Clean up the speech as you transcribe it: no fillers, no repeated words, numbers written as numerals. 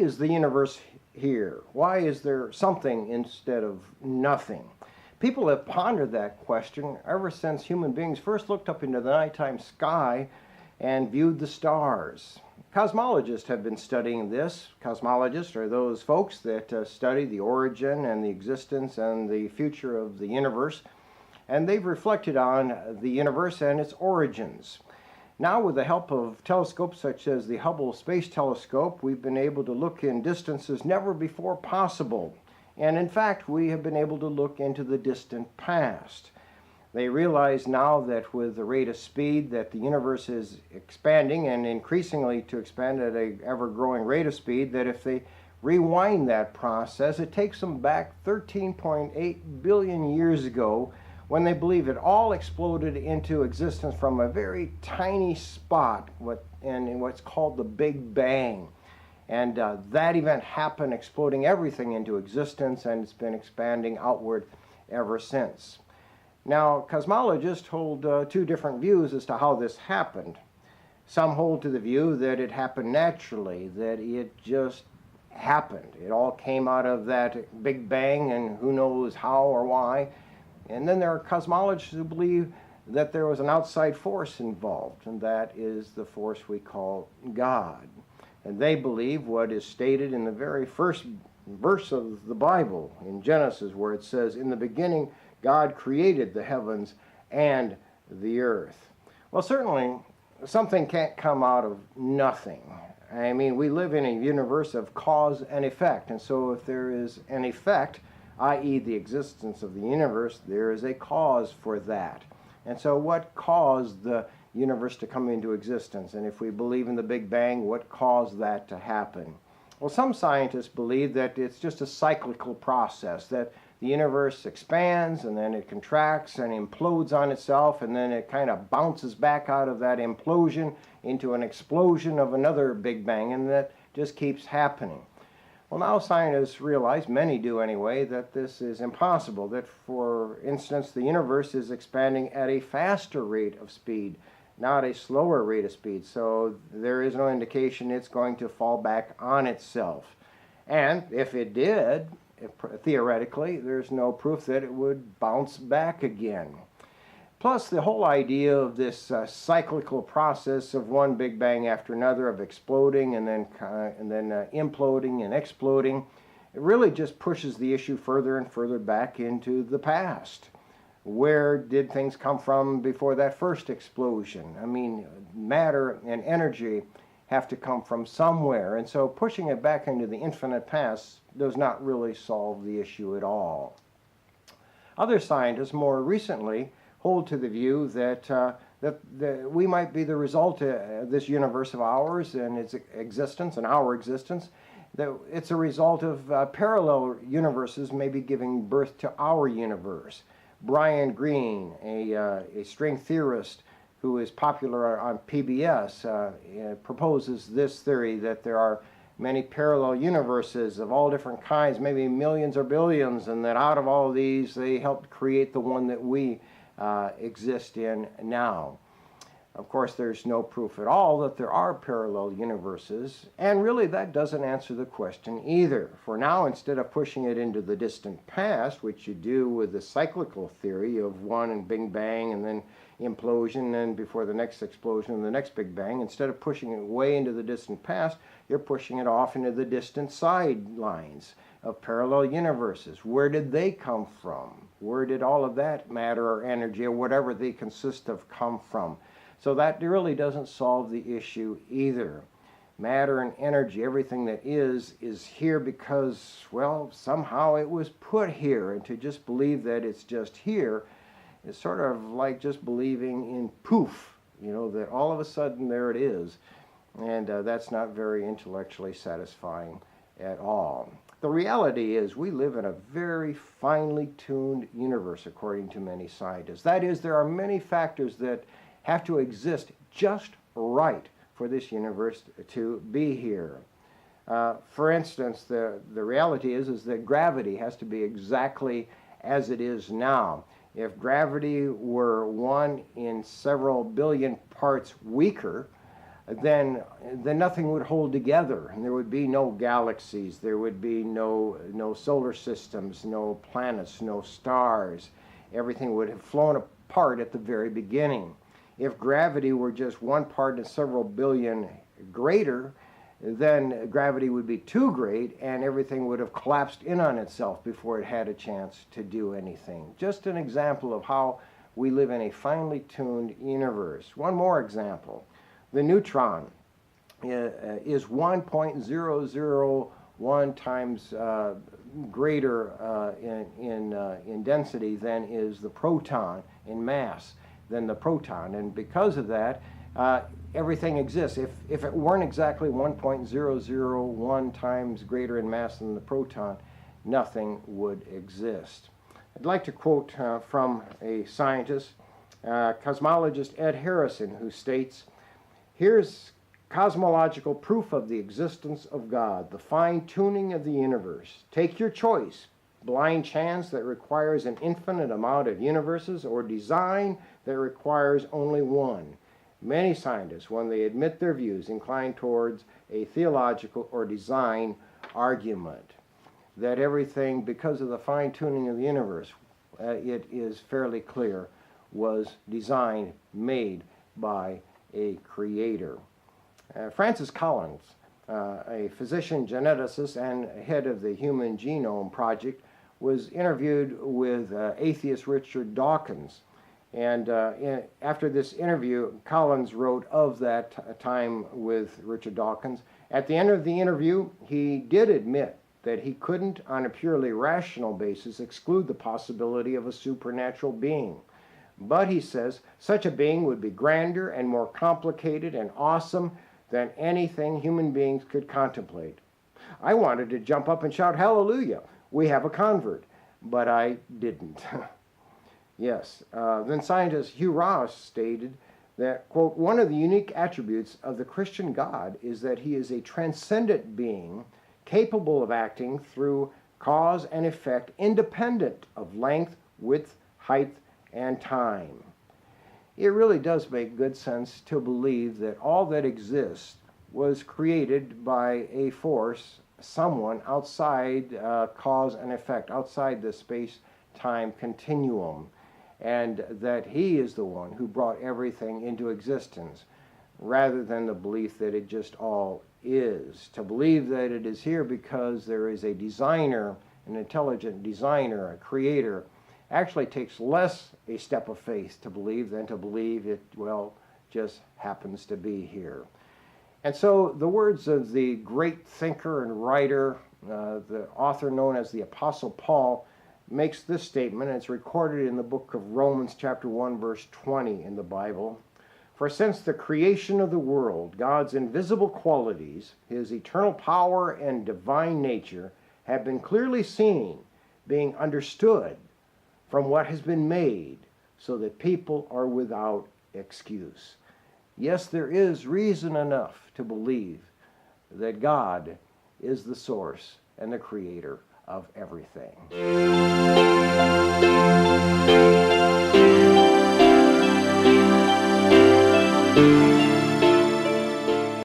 is the universe here? Why is there something instead of nothing? People have pondered that question ever since human beings first looked up into the nighttime sky and viewed the stars. Cosmologists have been studying this. Cosmologists are those folks that study the origin and the existence and the future of the universe, and they've reflected on the universe and its origins. Now, with the help of telescopes such as the Hubble Space Telescope, we've been able to look in distances never before possible. And in fact, we have been able to look into the distant past. They realize now that with the rate of speed that the universe is expanding and increasingly to expand at an ever-growing rate of speed, that if they rewind that process, it takes them back 13.8 billion years ago when they believe it all exploded into existence from a very tiny spot in what's called the Big Bang. And that event happened, exploding everything into existence, and it's been expanding outward ever since. Now, cosmologists hold two different views as to how this happened. Some hold to the view that it happened naturally, that it just happened. It all came out of that Big Bang, and who knows how or why. And then there are cosmologists who believe that there was an outside force involved, and that is the force we call God. And they believe what is stated in the very first verse of the Bible in Genesis, where it says, "In the beginning God created the heavens and the earth." Well, certainly something can't come out of nothing. I mean, we live in a universe of cause and effect, and so if there is an effect, i.e. the existence of the universe, there is a cause for that. And so what caused the universe to come into existence? And if we believe in the Big Bang, what caused that to happen? Well, some scientists believe that it's just a cyclical process, that the universe expands and then it contracts and implodes on itself, and then it kind of bounces back out of that implosion into an explosion of another Big Bang, and that just keeps happening. Well, now scientists realize, many do anyway, that this is impossible, that for instance the universe is expanding at a faster rate of speed, not a slower rate of speed, so there is no indication it's going to fall back on itself. And if it did, theoretically, there's no proof that it would bounce back again. Plus, the whole idea of this cyclical process of one Big Bang after another, of exploding and then imploding and exploding, it really just pushes the issue further and further back into the past. Where did things come from before that first explosion? I mean, matter and energy have to come from somewhere, and so pushing it back into the infinite past does not really solve the issue at all. Other scientists more recently hold to the view that we might be the result of this universe of ours and its existence and our existence, that it's a result of parallel universes maybe giving birth to our universe. Brian Greene, a string theorist who is popular on PBS, proposes this theory that there are many parallel universes of all different kinds, maybe millions or billions, and that out of all of these they helped create the one that we exist in now. Of course, there's no proof at all that there are parallel universes, and really that doesn't answer the question either. For now, instead of pushing it into the distant past, which you do with the cyclical theory of one and Big Bang and then implosion and before the next explosion and the next Big Bang, instead of pushing it way into the distant past, you're pushing it off into the distant sidelines of parallel universes. Where did they come from? Where did all of that matter or energy or whatever they consist of come from? So that really doesn't solve the issue either. Matter and energy, everything that is here because, well, somehow it was put here. And to just believe that it's just here is sort of like just believing in poof, you know, that all of a sudden there it is. And that's not very intellectually satisfying at all. The reality is we live in a very finely tuned universe, according to many scientists. That is, there are many factors that have to exist just right for this universe to be here. For instance, the reality is that gravity has to be exactly as it is now. If gravity were 1 in several billion parts weaker, then nothing would hold together, and there would be no galaxies, there would be no solar systems, no planets, no stars. Everything would have flown apart at the very beginning. If gravity were just one part in several billion greater, then gravity would be too great and everything would have collapsed in on itself before it had a chance to do anything. Just an example of how we live in a finely tuned universe. One more example. The neutron is 1.001 times greater in density than is the proton in mass than the proton, and because of that, everything exists. If it weren't exactly 1.001 times greater in mass than the proton, nothing would exist. I'd like to quote from a scientist, cosmologist Ed Harrison, who states, "Here's cosmological proof of the existence of God, the fine-tuning of the universe. Take your choice, blind chance that requires an infinite amount of universes, or design that requires only one. Many scientists, when they admit their views, incline towards a theological or design argument." That everything, because of the fine-tuning of the universe, it is fairly clear, was designed, made by a creator. Francis Collins, a physician geneticist and head of the Human Genome Project, was interviewed with atheist Richard Dawkins. And after this interview, Collins wrote of that time with Richard Dawkins. At the end of the interview, he did admit that he couldn't, on a purely rational basis, exclude the possibility of a supernatural being. But, he says, such a being would be grander and more complicated and awesome than anything human beings could contemplate. I wanted to jump up and shout, "Hallelujah, we have a convert," but I didn't. Yes. Then scientist Hugh Ross stated that, quote, "One of the unique attributes of the Christian God is that he is a transcendent being capable of acting through cause and effect independent of length, width, height, and time." It really does make good sense to believe that all that exists was created by a force, someone outside cause and effect, outside the space-time continuum, and that he is the one who brought everything into existence, rather than the belief that it just all is. To believe that it is here because there is a designer, an intelligent designer, a creator, actually takes less a step of faith to believe than to believe it, well, just happens to be here. And so the words of the great thinker and writer, the author known as the Apostle Paul, makes this statement, and it's recorded in the book of Romans chapter 1, verse 20 in the Bible. "For since the creation of the world, God's invisible qualities, his eternal power and divine nature, have been clearly seen, being understood from what has been made, so that people are without excuse." Yes, there is reason enough to believe that God is the source and the creator of everything.